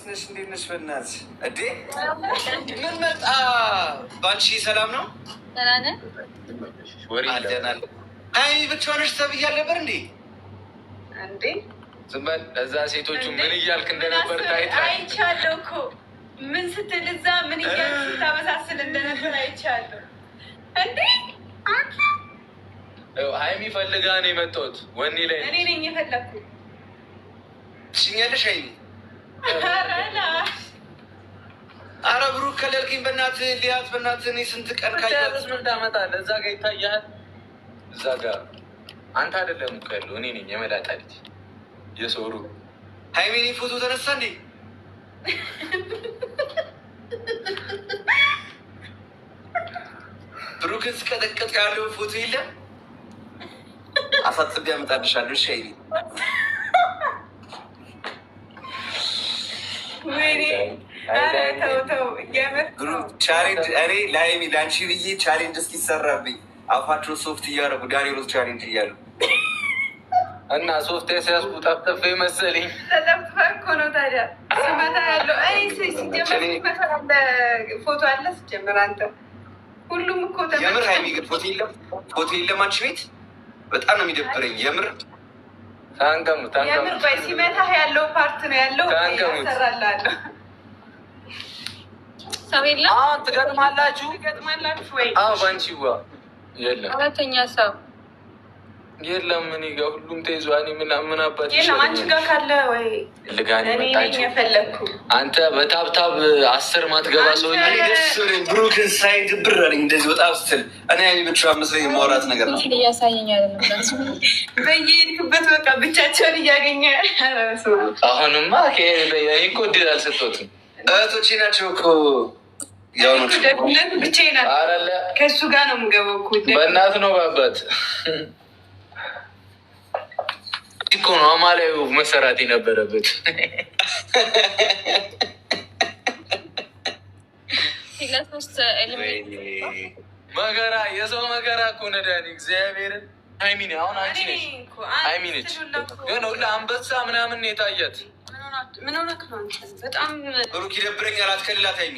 ነሽ? እንዴት ነሽ? በእናትሽ እንዴ ምን መጣ? ባንቺ ሰላም ነው? ሰላም ነህ? አልደናል። አይ ብቻ ነሽ ተብያል ነበር እንዴ? እንዴ ዝም በል። እዛ ሴቶቹ ምን እያልክ እንደነበር አይቻለሁ እኮ። ምን ስትል እዛ ምን እያልክ ስታመሳስል እንደነበር አይቻለሁ። እንዴ ሀይሚ ፈልጋ ነው የመጣሁት። ወኔ ላይ እኔ ነኝ የፈለግኩ። ትሽኛለሽ ሀይሚ? አረ ብሩክ ከለልክኝ በእናትህ ሊያት በእናትህ። እኔ ስንት ቀን ካያስ ምን ታመጣለህ? እዛ ጋር ይታያል። እዛ ጋር አንተ አይደለም እኮ ያለው እኔ ነኝ የመላጣ ልጅ የሶሩ። ሀይሚ ፎቶ ተነሳ እንዴ? ብሩክን ስቀጠቅጥ ያለው ፎቶ የለም? አሳጥቤ ያመጣልሻለሁ። እሺ ሀይሚ ቻሌንጅ እኔ ለሀይሚ ለአንቺ ብዬ ቻሌንጅ እስኪሰራብኝ አፋቸው ሶፍት እያደረጉ ዳኒሮስ ቻሌንጅ እያሉ እና ሶፍት ሲያስቡ ጠፍጠፍ መሰለኝ። ተጠፍፈ እኮ ነው ታዲያ ስመታ ያለው ፎቶ አለ ስጀምር አንተ ሁሉም እኮ የምር ሀይሚ ግን ፎቶ የለም አንቺ ቤት። በጣም ነው የሚደብረኝ የምር። ታንቀሙት የምር ባይ ሲመታ ያለው ፓርት ነው ያለው ያሰራላለሁ። ሰው የለም። ትገጥማላችሁ ወይ? ባንቺዋ የለም። ሁለተኛ ሰው የለም። እኔ ጋር ሁሉም ተይዟል። ምን አባት የለም። አንቺ ጋር ካለ ወይ ልጋኔ መጣችሁ። አንተ በታብታብ 10 ማትገባ ሰው ብሩክን ሳይድ ብር አለኝ እንደዚህ ወጣ ስትል እኔ ሀይሚ ብቻ መስለኝ የማውራት ነገር ነው እያሳየኝ አይደለም። በየሄድክበት በቃ ብቻቸውን እያገኘ አሁንማ እኮ እድል አልሰጠሁትም። እህቶቼ ናቸው እኮ ብቻዬን ከእሱ ጋር ነው የምገባው እኮ። በእናት ነው በአባት እኮ ነው አማላዩ መሰራት የነበረበት። መከራ የሰው መከራ እኮ ነዳኒ እግዚአብሔርን። ሀይሚ አሁን አንቺ ነሽ ሀይሚ ነች ግን ሁላ አንበሳ ምናምን የታያት ምን ሆነክ ነው? በጣም ብሩክ ይደብረኛል። አትከልላት ሀይሚ።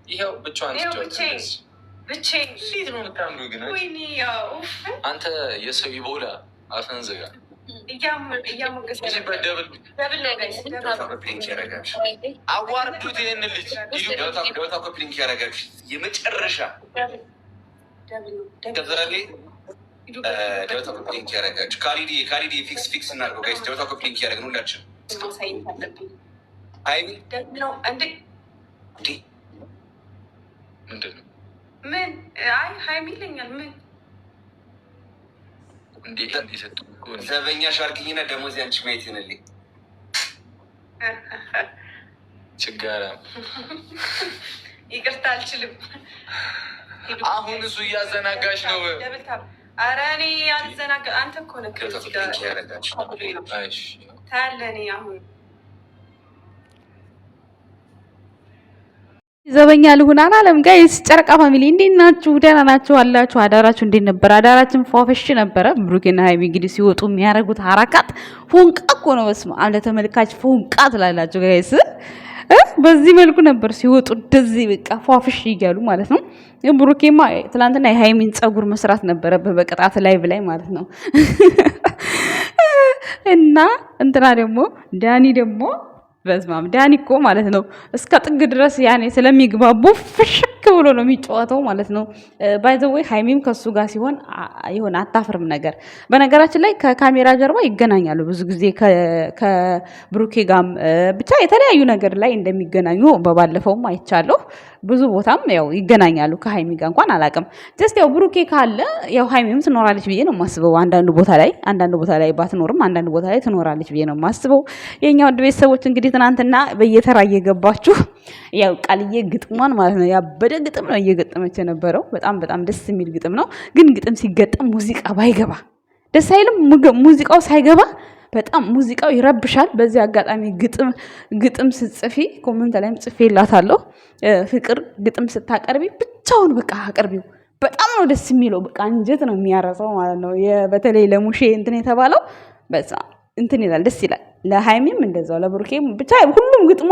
ይኸው ብቻዋን ብቻዬን እንዴት ነው የምታምሩ ግን አንተ የሰው ይቦላ አፈን ዝጋ አዋርዱት ይህን ልጅ ደውታ ኮፕሊንክ ያደረጋችሁ የመጨረሻ ደውታ ኮፕሊንክ ያደረጋችሁ ካሊዲ ፊክስ እናድርገው ጋይስ። ደውታ ኮፕሊንክ ያደረግን ሁላችን ሀይሚ ምንድን ነው? ምን አይ ሀይሚ ይለኛል። ምን ዘበኛ ሻርክኝና ደሞዝ አንቺ ማየት ይሆንልኝ። ችጋራ ይቅርታ አልችልም። አሁን እሱ እያዘናጋሽ ነው። ኧረ እኔ አልዘናጋ። አንተ እኮ ነህ ታያለህ። እኔ አሁን ዘበኛ ልሁን አላለም። ጋይስ ጨረቃ ፋሚሊ እንዴት ናችሁ? ደህና ናችሁ አላችሁ? አዳራችሁ እንዴት ነበር? አዳራችን ፏፈሽ ነበረ። ብሩኬና ሀይሚ እንግዲህ ሲወጡ የሚያደርጉት ሀረካት ፎንቃ እኮ ነው። በስመ አብ ለተመልካች ፎንቃ ትላላችሁ ጋይስ። በዚህ መልኩ ነበር ሲወጡ እንደዚህ በቃ ፏፈሽ እያሉ ማለት ነው። ብሩኬማ ትናንትና የሀይሚን ፀጉር መስራት ነበረበት በቅጣት ላይ ብላይ ማለት ነው። እና እንትና ደግሞ ዳኒ ደግሞ በስማም ዳኒ እኮ ማለት ነው እስከ ጥግ ድረስ ያኔ ስለሚግባቡ ፍሽክ ብሎ ነው የሚጫወተው ማለት ነው። ባይ ዘ ወይ ሀይሚም ከሱ ጋር ሲሆን ይሆን አታፍርም ነገር። በነገራችን ላይ ከካሜራ ጀርባ ይገናኛሉ ብዙ ጊዜ ከብሩኬ ጋም ብቻ የተለያዩ ነገር ላይ እንደሚገናኙ በባለፈውም አይቻለሁ። ብዙ ቦታም ያው ይገናኛሉ። ከሀይሚ ጋር እንኳን አላውቅም። ጀስት ያው ብሩኬ ካለ ያው ሀይሚም ትኖራለች ብዬ ነው የማስበው። አንዳንድ ቦታ ላይ ባትኖርም አንዳንድ ቦታ ላይ ትኖራለች ብዬ ነው የማስበው። የኛ ወድ ቤተሰቦች እንግዲህ ትናንትና በየተራ እየገባችሁ ያው ቃልዬ ግጥሟን ማለት ነው ያበደ ግጥም ነው እየገጠመች የነበረው። በጣም ደስ የሚል ግጥም ነው። ግን ግጥም ሲገጠም ሙዚቃ ባይገባ ደስ አይልም። ሙዚቃው ሳይገባ በጣም ሙዚቃው ይረብሻል። በዚህ አጋጣሚ ግጥም ስትጽፊ ኮሜንት ላይም ጽፌላታለሁ። ፍቅር ግጥም ስታቀርቢ ብቻውን በቃ አቅርቢው። በጣም ነው ደስ የሚለው። በቃ አንጀት ነው የሚያረሰው ማለት ነው። በተለይ ለሙሼ እንትን የተባለው በዛ እንትን ይላል፣ ደስ ይላል። ለሃይሚም እንደዛው ለብሩኬም ብቻ ሁሉም ግጥሟ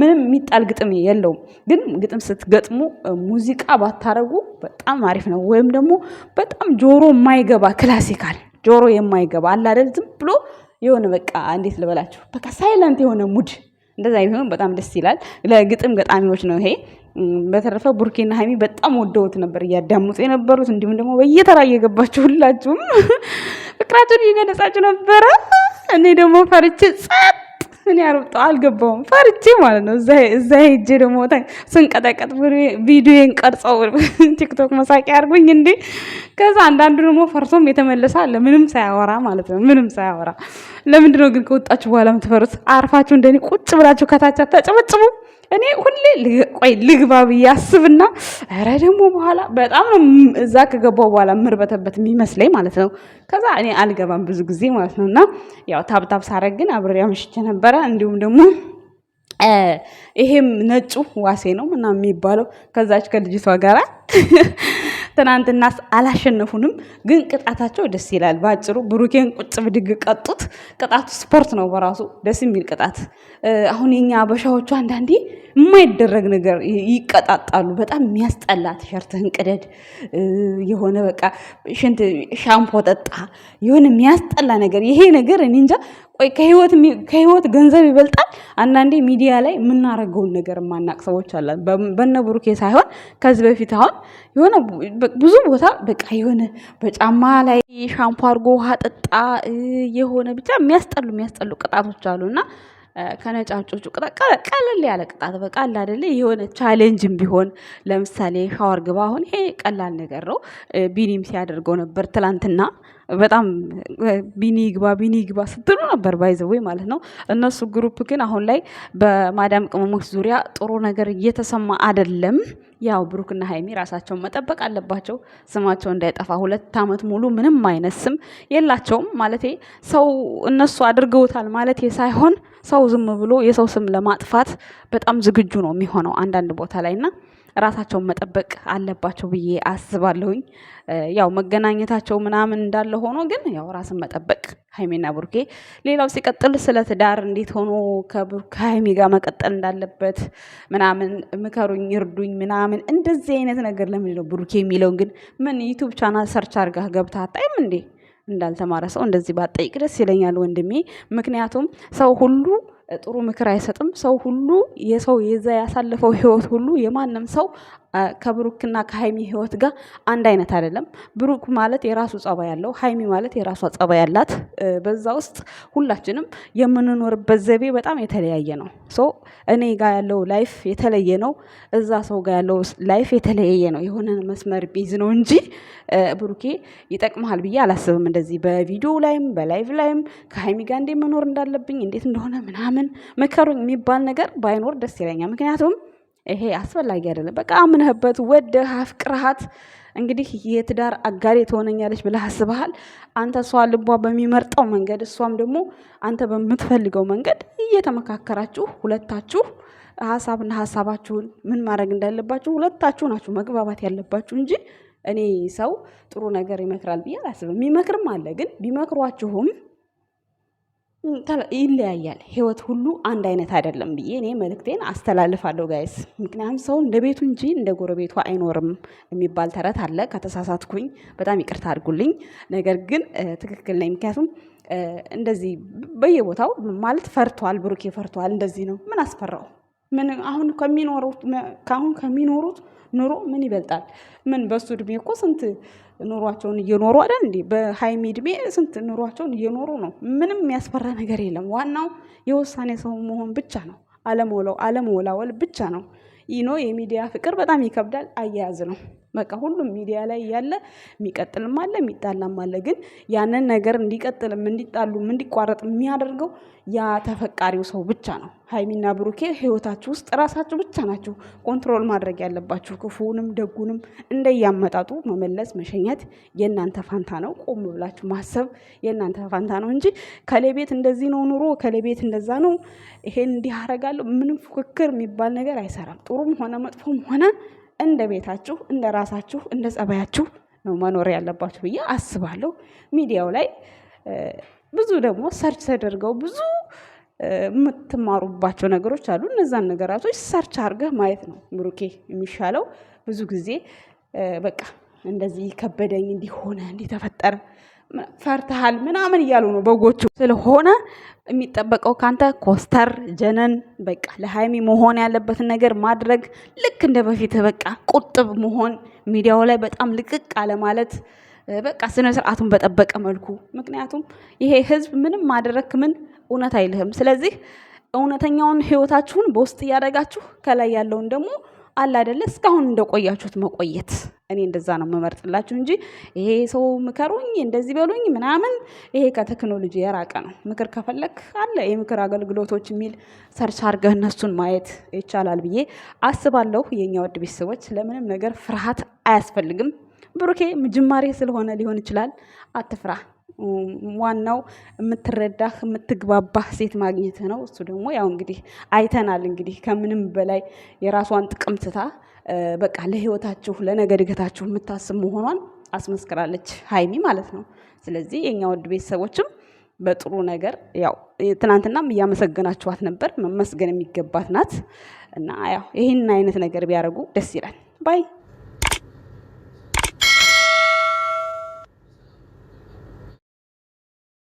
ምንም የሚጣል ግጥም የለውም። ግን ግጥም ስትገጥሙ ሙዚቃ ባታረጉ በጣም አሪፍ ነው። ወይም ደግሞ በጣም ጆሮ የማይገባ ክላሲካል ጆሮ የማይገባ አለ አይደል? ዝም ብሎ የሆነ በቃ እንዴት ልበላችሁ በቃ ሳይለንት የሆነ ሙድ እንደዛ ይሁን በጣም ደስ ይላል። ለግጥም ገጣሚዎች ነው ይሄ። በተረፈ ቡርኬና ሃይሚ በጣም ወደውት ነበር እያዳሙጡ የነበሩት። እንዲሁም ደግሞ በየተራ እየገባችሁ ሁላችሁም ፍቅራችሁን እየገለጻችሁ ነበረ። እኔ ደግሞ ፈርቼ ጸጥ እኔ አልወጣሁ አልገባሁም ፈርቼ ማለት ነው። እዛ ሄጄ ደግሞ ስንቀጠቀጥ ቪዲዮን ቀርጸው ቲክቶክ መሳቂያ አድርጉኝ እንዴ። ከዛ አንዳንዱ ደግሞ ፈርቶም የተመለሰ አለ ምንም ሳያወራ ማለት ነው። ምንም ሳያወራ ለምንድን ነው ግን ከወጣችሁ በኋላ የምትፈሩት? አርፋችሁ እንደኔ ቁጭ ብላችሁ ከታች አታጨበጭቡ? እኔ ሁሌ ቆይ ልግባ ብዬ አስብና ኧረ ደግሞ በኋላ በጣም ነው እዛ ከገባው በኋላ ምርበተበት የሚመስለኝ ማለት ነው። ከዛ እኔ አልገባም ብዙ ጊዜ ማለት ነው። እና ያው ታብታብ ሳረግ ግን አብሬ አምሽቼ ነበረ። እንዲሁም ደግሞ ይሄም ነጩ ዋሴ ነው ምናምን የሚባለው ከዛች ከልጅቷ ጋራ ትናንትና አላሸነፉንም፣ ግን ቅጣታቸው ደስ ይላል። ባጭሩ ብሩኬን ቁጭ ብድግ ቀጡት። ቅጣቱ ስፖርት ነው በራሱ ደስ የሚል ቅጣት። አሁን የኛ አበሻዎቹ አንዳንዴ የማይደረግ ነገር ይቀጣጣሉ። በጣም የሚያስጠላ ቲሸርትህን ቅደድ፣ የሆነ በቃ ሽንት ሻምፖ ጠጣ፣ የሆነ የሚያስጠላ ነገር። ይሄ ነገር እኔ እንጃ። ቆይ ከህይወት ገንዘብ ይበልጣል። አንዳንዴ ሚዲያ ላይ የምናረገውን ነገር የማናቅ ሰዎች አለን። በነ ብሩኬ ሳይሆን ከዚህ በፊት አሁን የሆነ ብዙ ቦታ በቃ የሆነ በጫማ ላይ ሻምፖ አድርጎ ውሃ ጠጣ፣ የሆነ ብቻ የሚያስጠሉ ቅጣቶች አሉና ከነጫጮቹ ቅጣት ቀለል ያለ ቅጣት በቃ አለ አይደለ? የሆነ ቻሌንጅም ቢሆን ለምሳሌ ሻወር ግባ። አሁን ይሄ ቀላል ነገር ነው። ቢኒም ሲያደርገው ነበር ትላንትና። በጣም ቢኒ ግባ ስትሉ ነበር ባይዘዌ ማለት ነው። እነሱ ግሩፕ ግን አሁን ላይ በማዳም ቅመሞች ዙሪያ ጥሩ ነገር እየተሰማ አይደለም። ያው ብሩክና ሃይሚ ራሳቸውን መጠበቅ አለባቸው፣ ስማቸው እንዳይጠፋ። 2 ዓመት ሙሉ ምንም አይነት ስም የላቸውም ማለቴ ሰው እነሱ አድርገውታል ማለቴ ሳይሆን ሰው ዝም ብሎ የሰው ስም ለማጥፋት በጣም ዝግጁ ነው የሚሆነው አንዳንድ ቦታ ላይ እና ራሳቸውን መጠበቅ አለባቸው ብዬ አስባለሁኝ። ያው መገናኘታቸው ምናምን እንዳለ ሆኖ ግን ያው ራስን መጠበቅ ሃይሚና ብሩኬ። ሌላው ሲቀጥል ስለ ትዳር እንዴት ሆኖ ከሃይሚ ጋር መቀጠል እንዳለበት ምናምን ምከሩኝ፣ ይርዱኝ ምናምን እንደዚህ አይነት ነገር ለምንድን ነው ብሩኬ የሚለውን ግን ምን ዩቲዩብ ቻናል ሰርች አድርጋህ ገብተህ አታይም እንዴ? እንዳልተማረ ሰው እንደዚህ ባጠይቅ ደስ ይለኛል ወንድሜ። ምክንያቱም ሰው ሁሉ ጥሩ ምክር አይሰጥም። ሰው ሁሉ የሰው የዛ ያሳለፈው ህይወት ሁሉ የማንም ሰው ከብሩክና ከሃይሚ ህይወት ጋር አንድ አይነት አይደለም። ብሩክ ማለት የራሱ ጸባይ ያለው፣ ሃይሚ ማለት የራሷ ጸባይ ያላት፣ በዛ ውስጥ ሁላችንም የምንኖርበት ዘይቤ በጣም የተለያየ ነው። ሶ እኔ ጋር ያለው ላይፍ የተለየ ነው፣ እዛ ሰው ጋር ያለው ላይፍ የተለያየ ነው። የሆነ መስመር ቢዝ ነው እንጂ ብሩኬ ይጠቅምሃል ብዬ አላስብም። እንደዚህ በቪዲዮ ላይም በላይቭ ላይም ከሃይሚ ጋር እንዴት መኖር እንዳለብኝ እንዴት እንደሆነ ምናምን መከሩኝ የሚባል ነገር ባይኖር ደስ ይለኛል። ምክንያቱም ይሄ አስፈላጊ አይደለም። በቃ አምነህበት ወደህ አፍቅረሃት እንግዲህ የትዳር አጋሪ ትሆነኛለች ብለህ አስበሃል። አንተ እሷ ልቧ በሚመርጠው መንገድ እሷም ደግሞ አንተ በምትፈልገው መንገድ እየተመካከራችሁ ሁለታችሁ ሀሳብና ሀሳባችሁን ምን ማድረግ እንዳለባችሁ ሁለታችሁ ናችሁ መግባባት ያለባችሁ እንጂ እኔ ሰው ጥሩ ነገር ይመክራል ብዬ አላስብም። የሚመክርም አለ፣ ግን ቢመክሯችሁም ይለያያል። ህይወት ሁሉ አንድ አይነት አይደለም ብዬ እኔ መልእክቴን አስተላልፋለሁ ጋይስ። ምክንያቱም ሰው እንደ ቤቱ እንጂ እንደ ጎረቤቱ አይኖርም የሚባል ተረት አለ። ከተሳሳትኩኝ በጣም ይቅርታ አድርጉልኝ። ነገር ግን ትክክል ነኝ። ምክንያቱም እንደዚህ በየቦታው ማለት ፈርቷል፣ ብሩኬ ፈርቷል። እንደዚህ ነው። ምን አስፈራው? ምን አሁን ከሚኖሩት ኑሮ ምን ይበልጣል? ምን በሱ እድሜ እኮ ስንት ኑሯቸውን እየኖሩ አይደል እንዴ? በሃይሚ እድሜ ስንት ኑሯቸውን እየኖሩ ነው። ምንም የሚያስፈራ ነገር የለም። ዋናው የውሳኔ ሰው መሆን ብቻ ነው። አለመወላወል ብቻ ነው። ይኖ የሚዲያ ፍቅር በጣም ይከብዳል። አያያዝ ነው በቃ። ሁሉም ሚዲያ ላይ ያለ የሚቀጥልም አለ የሚጣላም አለ። ግን ያንን ነገር እንዲቀጥልም እንዲጣሉም እንዲቋረጥ የሚያደርገው ያ ተፈቃሪው ሰው ብቻ ነው። ሃይሚና ብሩኬ ህይወታችሁ ውስጥ ራሳችሁ ብቻ ናችሁ ኮንትሮል ማድረግ ያለባችሁ። ክፉንም ደጉንም እንደያመጣጡ መመለስ መሸኘት የእናንተ ፋንታ ነው። ቆም ብላችሁ ማሰብ የእናንተ ፋንታ ነው እንጂ ከሌቤት እንደዚህ ነው ኑሮ፣ ከሌቤት እንደዛ ነው፣ ይሄን እንዲህ አደርጋለሁ፣ ምንም ፉክክር የሚባል ነገር አይሰራም። ጥሩም ሆነ መጥፎም ሆነ እንደ ቤታችሁ እንደ ራሳችሁ እንደ ጸባያችሁ ነው መኖር ያለባችሁ ብዬ አስባለሁ። ሚዲያው ላይ ብዙ ደግሞ ሰርች ተደርገው ብዙ የምትማሩባቸው ነገሮች አሉ። እነዛን ነገራቶች ሰርች አድርገህ ማየት ነው ብሩኬ የሚሻለው። ብዙ ጊዜ በቃ እንደዚህ ከበደኝ እንዲሆነ እንዲተፈጠረ ፈርተሃል ምናምን እያሉ ነው በጎቹ። ስለሆነ የሚጠበቀው ካንተ ኮስተር ጀነን በቃ ለሃይሚ መሆን ያለበትን ነገር ማድረግ፣ ልክ እንደ በፊት በቃ ቁጥብ መሆን፣ ሚዲያው ላይ በጣም ልቅቅ አለ ማለት በቃ ስነ ስርዓቱን በጠበቀ መልኩ። ምክንያቱም ይሄ ህዝብ ምንም ማድረግ ምን እውነት አይልህም። ስለዚህ እውነተኛውን ህይወታችሁን በውስጥ እያደረጋችሁ ከላይ ያለውን ደግሞ አለ አይደለ እስካሁን እንደቆያችሁት መቆየት። እኔ እንደዛ ነው የምመርጥላችሁ እንጂ ይሄ ሰው ምከሩኝ እንደዚህ በሉኝ ምናምን ይሄ ከቴክኖሎጂ የራቀ ነው። ምክር ከፈለክ አለ የምክር አገልግሎቶች የሚል ሰርች አድርገህ እነሱን ማየት ይቻላል ብዬ አስባለሁ። የኛ ውድ ቤተሰቦች ለምንም ነገር ፍርሃት አያስፈልግም። ብሩኬ ጅማሬ ስለሆነ ሊሆን ይችላል፣ አትፍራ። ዋናው የምትረዳህ የምትግባባህ ሴት ማግኘት ነው። እሱ ደግሞ ያው እንግዲህ አይተናል። እንግዲህ ከምንም በላይ የራሷን ጥቅም ትታ በቃ ለህይወታችሁ ለነገ እድገታችሁ የምታስብ መሆኗን አስመስክራለች ሀይሚ ማለት ነው። ስለዚህ የኛ ውድ ቤተሰቦችም በጥሩ ነገር ያው ትናንትናም እያመሰገናችኋት ነበር፣ መመስገን የሚገባት ናት እና ያው ይህን አይነት ነገር ቢያደርጉ ደስ ይላል ባይ